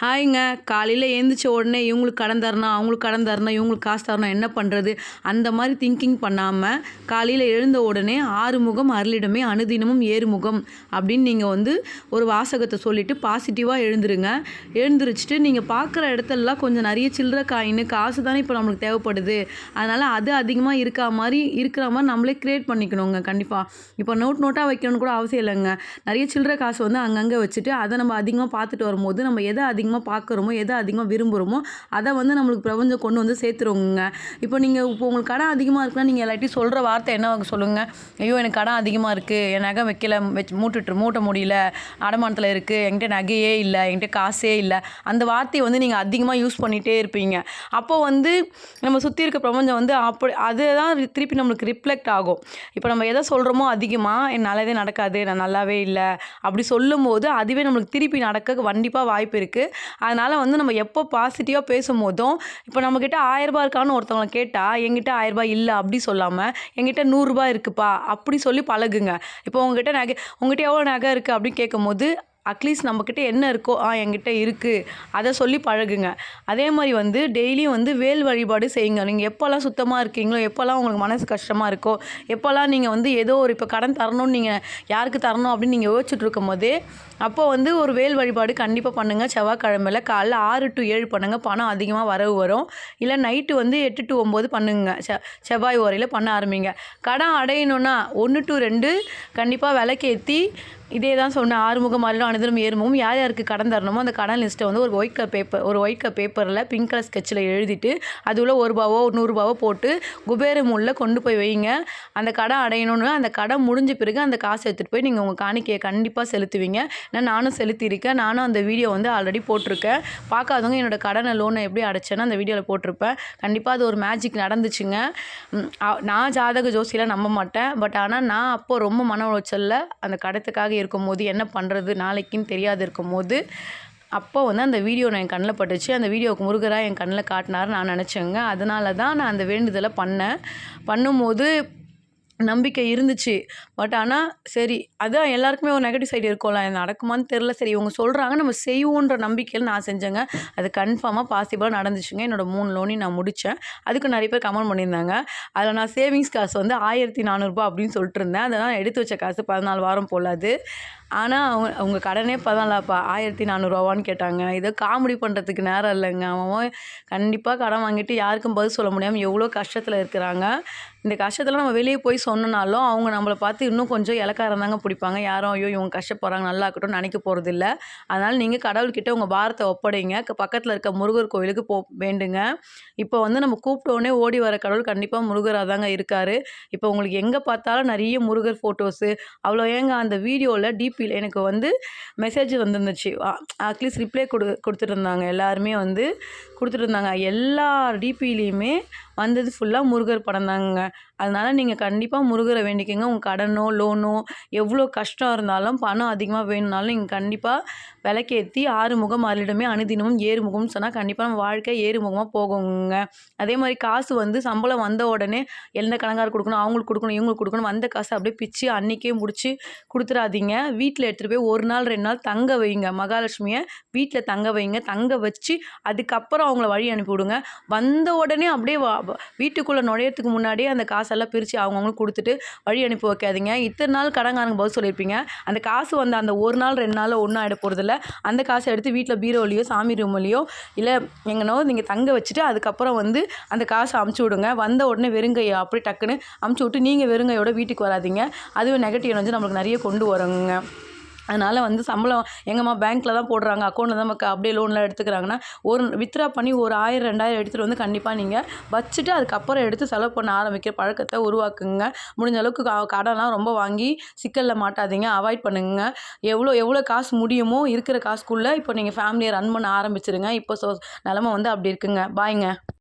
ஹாய்ங்க. காலையில எழுந்திரிச்ச உடனே இவங்களுக்கு கடன் தரணும், அவங்களுக்கு கடன் தரணும், இவங்களுக்கு காசு தரணும், என்ன பண்ணுறது? அந்த மாதிரி திங்கிங் பண்ணாமல், காலையில் எழுந்த உடனே "ஆறுமுகம் அருளிடமே அனுதினமும் ஏறுமுகம்" அப்படின்னு நீங்கள் ஒரு வாசகத்தை சொல்லிவிட்டு பாசிட்டிவாக எழுந்துருங்க. எழுந்திரிச்சிட்டு நீங்கள் பார்க்குற இடத்துலலாம் கொஞ்சம் நிறைய சில்லற காயின், காசு தானே இப்போ நம்மளுக்கு தேவைப்படுது. அதனால் அது அதிகமாக இருக்கிற மாதிரி நம்மளே க்ரியேட் பண்ணிக்கணுங்க கண்டிப்பாக. இப்போ நோட்டாக வைக்கணும்னு கூட அவசியம் இல்லைங்க. நிறைய சில்லற காசு அங்கங்கே வச்சுட்டு, அதை நம்ம அதிகமாக பார்த்துட்டு வரும்போது, நம்ம எதை அதிகமாக பார்க்குறோமோ, எதை அதிகமாக விரும்புகிறோமோ, அதை நம்மளுக்கு பிரபஞ்சம் கொண்டு சேர்த்துருவோங்க. இப்போ உங்களுக்கு கடன் அதிகமாக இருக்குன்னா, நீங்கள் எல்லாத்தையும் சொல்கிற வார்த்தை என்ன சொல்லுங்க? ஐயோ எனக்கு கடன் அதிகமாக இருக்குது, என் நகை வைக்கல, மூட்ட முடியல, அடமானத்தில் இருக்குது, என்கிட்ட நகையே இல்லை, என்கிட்ட காசே இல்லை. அந்த வார்த்தையை நீங்கள் அதிகமாக யூஸ் பண்ணிகிட்டே இருப்பீங்க. அப்போ நம்ம சுற்றி இருக்க பிரபஞ்சம் அப்படி அதுதான் திருப்பி நம்மளுக்கு ரிஃப்ளெக்ட் ஆகும். இப்போ நம்ம எதை சொல்கிறோமோ அதிகமாக என் நல்லதே நடக்காது, நான் நல்லாவே இல்லை அப்படி சொல்லும்போது அதுவே நம்மளுக்கு திருப்பி நடக்க கண்டிப்பாக வாய்ப்பு இருக்குது. அதனால் நம்ம எப்போ பாசிட்டிவாக பேசும்போதும், இப்போ நம்மக்கிட்ட ரூ. 1000 இருக்கான்னு ஒருத்தவங்களை கேட்டால், என்கிட்ட ரூ. 1000 இல்லை அப்படி சொல்லாமல், என்கிட்ட ரூ. 100 இருக்குப்பா அப்படி சொல்லி பழகுங்க. இப்போ உங்ககிட்ட எவ்வளோ நகை இருக்குது அப்படின்னு கேட்கும்போது, அட்லீஸ்ட் நம்மக்கிட்ட என்ன இருக்கோ என்கிட்ட இருக்குது அதை சொல்லி பழகுங்க. அதே மாதிரி டெய்லியும் வேல் வழிபாடு செய்யுங்க. நீங்கள் எப்போல்லாம் சுத்தமாக இருக்கீங்களோ, எப்போல்லாம் உங்களுக்கு மனசு கஷ்டமாக இருக்கோ, எப்போல்லாம் நீங்கள் ஏதோ இப்போ கடன் தரணும்னு நீங்கள் யாருக்கு தரணும் அப்படின்னு நீங்கள் யோசிச்சுட்டு இருக்கும் போதே, அப்போ ஒரு வேல் வழிபாடு கண்டிப்பாக பண்ணுங்கள். செவ்வாய்க்கிழமையில் காலைல 6 to 7 பண்ணுங்கள். பணம் அதிகமாக வரவு வரும். இல்லை நைட்டு 8 to 9 பண்ணுங்க. செவ்வாய் ஓரையில் பண்ண ஆரம்பிங்க. கடன் அடையணுன்னா 1 to 2 கண்டிப்பாக விளக்கேற்றி இதே தான் சொன்னேன். ஆறுமுகம் அருளும் அனுதினமும் ஏறுமுகம். யார் யாருக்கு கடன் தரணுமோ அந்த கடன் லிஸ்ட்டை ஒரு ஒயிட் கலர் பேப்பரில் பிங்க் கலர் ஸ்கெட்சில் எழுதிட்டு, அது உள்ள ரூ. 1 100 போட்டு குபேர மூலையில் கொண்டு போய் வைங்க. அந்த கடன் அடையணும்னு அந்த கடன் முடிஞ்ச பிறகு அந்த காசை எடுத்துகிட்டு போய் நீங்கள் உங்கள் காணிக்கையை கண்டிப்பாக செலுத்துவீங்க. ஏன்னா நானும் செலுத்தியிருக்கேன். நானும் அந்த வீடியோ ஆல்ரெடி போட்டிருக்கேன். பார்க்காதவங்க என்னோடய கடனை லோனை எப்படி அடைச்சேன்னு அந்த வீடியோவில் போட்டிருப்பேன். கண்டிப்பாக அது ஒரு மேஜிக் நடந்துச்சுங்க. நான் ஜாதக ஜோசியெலாம் நம்ப மாட்டேன். பட் ஆனால் நான் அப்போது ரொம்ப மன உளைச்சலில் அந்த கடத்துக்காக இருக்கும்போது என்ன பண்ணுறது நாளைக்குன்னு தெரியாது இருக்கும்போது, அப்போ அந்த வீடியோ என் கண்ணில் பட்டுச்சு. அந்த வீடியோவுக்கு முருகராக என் கண்ணில் காட்டினார் நான் நினச்சேங்க. அதனால தான் நான் அந்த வேண்டுதலை பண்ணும்போது நம்பிக்கை இருந்துச்சு. பட் ஆனால் சரி, அதான் எல்லாருக்குமே ஒரு நெகட்டிவ் சைடு இருக்கும்ல, நடக்குமான்னு தெரில. சரி இவங்க சொல்கிறாங்க நம்ம செய்வோன்ற நம்பிக்கையில் நான் செஞ்சேங்க. அது கன்ஃபார்மாக பாசிபிளாக நடந்துச்சுங்க. என்னோடய 3 லோனையும் நான் முடித்தேன். அதுக்கு நிறைய பேர் கமெண்ட் பண்ணியிருந்தாங்க. அதில் நான் சேவிங்ஸ் காசு ரூ. 1400 அப்படின்னு சொல்லிட்டு இருந்தேன். அதெல்லாம் எடுத்து வச்ச காசு 14 வாரம் போல் அது. ஆனால் அவங்க கடனே 14 1400 கேட்டாங்க. இதை காமெடி பண்ணுறதுக்கு நேரம் இல்லைங்க. அவன் கண்டிப்பாக கடன் வாங்கிட்டு யாருக்கும் பதில் சொல்ல முடியாமல் எவ்வளோ கஷ்டத்தில் இருக்கிறாங்க. இந்த கஷ்டத்தில் நம்ம வெளியே போய் சொன்னனாலும் அவங்க நம்மளை பார்த்து இன்னும் கொஞ்சம் இலக்காரம் தாங்க பிடிப்பாங்க. யாரும் ஐயோ இவங்க கஷ்டப்படுறாங்க நல்லா இருக்கட்டும் நினைக்க போகிறது இல்லை. அதனால் நீங்கள் கடவுள்கிட்ட உங்கள் பாரத்தை ஒப்படைங்க. பக்கத்தில் இருக்க முருகர் கோயிலுக்கு வேண்டுங்க. இப்போ நம்ம கூப்பிட்டோடனே ஓடி வர கடவுள் கண்டிப்பாக முருகராக தாங்க இருக்கார். இப்போ உங்களுக்கு எங்கே பார்த்தாலும் நிறைய முருகர் ஃபோட்டோஸு அவ்வளோ ஏங்க அந்த வீடியோவில் டிபியில் எனக்கு மெசேஜ் வந்துருந்துச்சு. அட்லீஸ்ட் ரிப்ளை கொடுத்துட்டு இருந்தாங்க. எல்லாருமே கொடுத்துட்டு இருந்தாங்க. எல்லா டிபிலையுமே வந்தது ஃபுல்லாக முருகர் படம் தாங்க. அதனால் நீங்கள் கண்டிப்பாக முருகரை வேண்டிக்கங்க. உங்கள் கடனோ லோனோ எவ்வளோ கஷ்டம் இருந்தாலும் பணம் அதிகமாக வேணும்னாலும் நீங்கள் கண்டிப்பாக விளக்கேற்றி ஆறுமுகம் அருளிடமே அனுதினமும் ஏறுமுகம்னு சொன்னால் கண்டிப்பாக நம்ம வாழ்க்கை ஏறுமுகமாக போகுங்க. அதே மாதிரி காசு சம்பளம் வந்த உடனே எந்த கடன்காரர் கொடுக்கணும், அவங்களுக்கு கொடுக்கணும், இவங்களுக்கு கொடுக்கணும், வந்த காசை அப்படியே பிச்சு அன்றைக்கே முடிச்சு கொடுத்துடாதீங்க. வீட்டில் எடுத்துகிட்டு போய் 1 நாள் 2 நாள் தங்க வைங்க. மகாலட்சுமியை வீட்டில் தங்க வைங்க. தங்க வச்சு அதுக்கப்புறம் அவங்கள வழி அனுப்பிவிடுங்க. வந்த உடனே அப்படியே வீட்டுக்குள்ளே நுழையறதுக்கு முன்னாடியே அந்த காசெல்லாம் பிரித்து அவங்கவுங்களுக்கு கொடுத்துட்டு வழி அனுப்பி வைக்காதீங்க. இத்தனை நாள் கடன்காரங்க பதில் சொல்லியிருப்பீங்க. அந்த காசு அந்த 1 நாள் 2 நாளில் ஒன்றும் ஆகிட போகிறதில்ல. அந்த காசை எடுத்து வீட்டில் பீரோலையோ சாமி ரூம்லையோ இல்லை எங்கனோ நீங்கள் தங்க வச்சுட்டு அதுக்கப்புறம் அந்த காசை அமுச்சு விடுங்க. வந்த உடனே வெறுங்கையை அப்படி டக்குன்னு அமுச்சு விட்டு நீங்கள் வெறுங்கையோட வீட்டுக்கு வராதிங்க. அதுவே நெகட்டிவ் எனர்ஜி நம்மளுக்கு நிறைய கொண்டு வருங்க. அதனால் சம்பளம் எங்கம்மா பேங்க்கில் தான் போடுறாங்க, அக்கௌண்ட்டில் தான் நமக்கு அப்படியே லோன்லாம் எடுத்துக்கிறாங்கன்னா வித்ட்ரா பண்ணி ஒரு 1000 2000 எடுத்துகிட்டு கண்டிப்பாக நீங்கள் வச்சுட்டு அதுக்கப்புறம் எடுத்து செலவு பண்ண ஆரம்பிக்கிற பழக்கத்தை உருவாக்குங்க. முடிஞ்ச அளவுக்கு கடன்லாம் ரொம்ப வாங்கி சிக்கலில் மாட்டாதீங்க. அவாய்ட் பண்ணுங்க. எவ்வளோ காசு முடியுமோ இருக்கிற காசுக்குள்ளே இப்போ நீங்கள் ஃபேமிலியை ரன் பண்ண ஆரம்பிச்சிருங்க. இப்போ நிலமை அப்படி இருக்குங்க. பாய்ங்க.